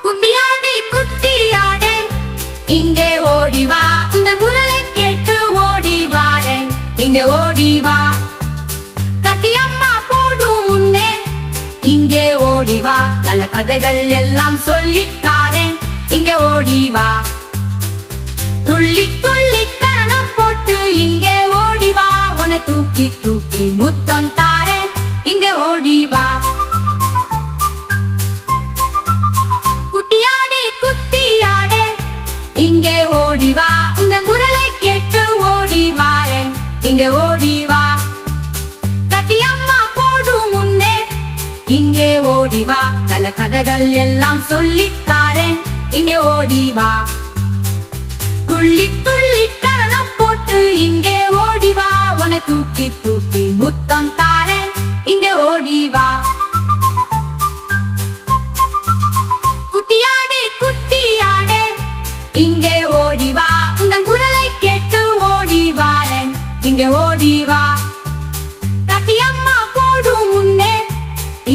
குட்டியாடே குட்டியாடே இங்கே ஓடிவா, இந்த குரலை கேட்டு ஓடி வாரேன். இங்கே ஓடிவா, கட்டியம்மா போடும் முன்னே இங்கே ஓடிவா, நல்ல கதைகள் எல்லாம் சொல்லித்தாரேன். இங்கே ஓடிவா, துள்ளி துள்ளி கரணம் போட்டு இங்கே ஓடிவா, உன்னை தூக்கி தூக்கி முத்தம் தாரேன். இங்கே ஓடிவா, குட்டியாடே குட்டியாடே இங்கே ஓடிவா, இந்த குரலை கேட்டு ஓடி வாரேன். இங்கே ஓடிவா, கட்டியம்மா போடும் முன்னே இங்கே ஓடிவா, நல்ல கதைகள் எல்லாம் சொல்லித்தாரேன். இங்கே ஓடிவா, துள்ளி துள்ளி கரணம் போட்டு இங்கே ஓடிவா, உன்னை தூக்கி தூக்கி முத்தம் தாரேன். இங்கே ஓடிவா, குட்டியாடே குட்டியாடே இங்கே ஓடிவா, இந்த குரலை கேட்டு ஓடி வாரேன். இங்கே ஓடிவா, கட்டியம்மா போடும் முன்னே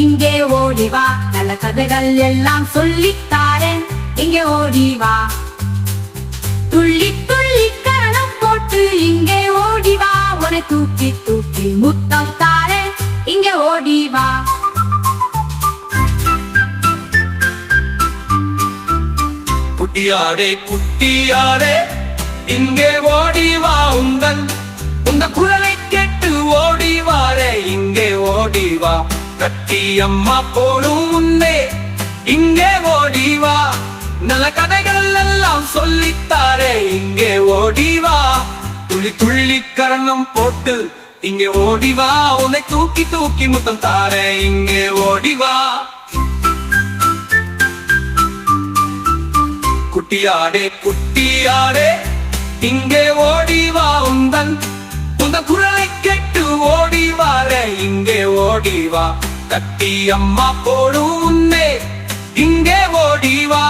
இங்கே ஓடிவா, நல்ல கதைகள் எல்லாம் சொல்லித்தாரேன். இங்கே ஓடிவா, துள்ளி துள்ளி கரணம் போட்டு இங்கே ஓடிவா, உன்னை தூக்கி தூக்கி முத்தம் தாரேன். இங்கே ஓடிவா, குட்டியாடே குட்டியாடே இங்கே ஓடிவா, உந்த குரலை கேட்டு ஓடிவாரே. இங்கே ஓடிவா, கட்டியம்மா போடும் முன்னே இங்கே ஓடிவா, நல்ல கதைகள் எல்லாம் சொல்லித்தாரே. இங்கே ஓடிவா, துள்ளி துள்ளி கரணம் போட்டு இங்கே ஓடிவா, உன்னை தூக்கி தூக்கி முத்தம் தாரே. இங்கே ஓடிவா, குட்டியாடே குட்டியாடே இங்கே ஓடிவா, உந்த குரலை கேட்டு ஓடிவாரே. இங்கே ஓடிவா, கட்டியம்மா போடும் முன்னே இங்கே ஓடிவா,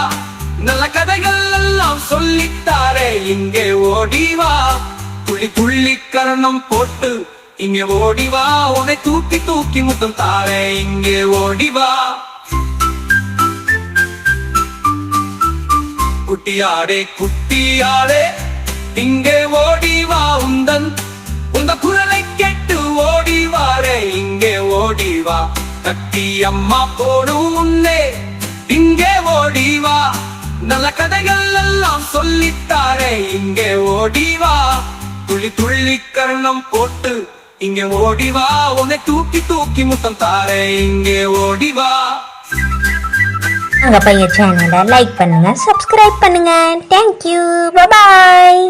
நல்ல கதைகள் எல்லாம் சொல்லித்தாரே. இங்கே ஓடிவா, துள்ளி துள்ளி கரணம் போட்டு இங்கே ஓடிவா, உன்னை தூக்கி தூக்கி முத்தம் தாரே. இங்கே ஓடிவா, குட்டியாடே குட்டியாடே இங்கே ஓடிவா, உந்த குரலை கேட்டு ஓடிவாரே. இங்கே ஓடிவா, கட்டியம்மா போடும் முன்னே இங்கே ஓடிவா, நல்ல கதைகள் எல்லாம் சொல்லித்தாரே. இங்கே ஓடிவா, துள்ளி துள்ளி கரணம் போட்டு இங்கே ஓடிவா, உன்னை தூக்கி தூக்கி முத்தம் தாரே. இங்கே ஓடிவா. எங்க பையன் சேனலை லைக் பண்ணுங்க, சப்ஸ்கிரைப் பண்ணுங்க. தேங்க்யூ, பாய்.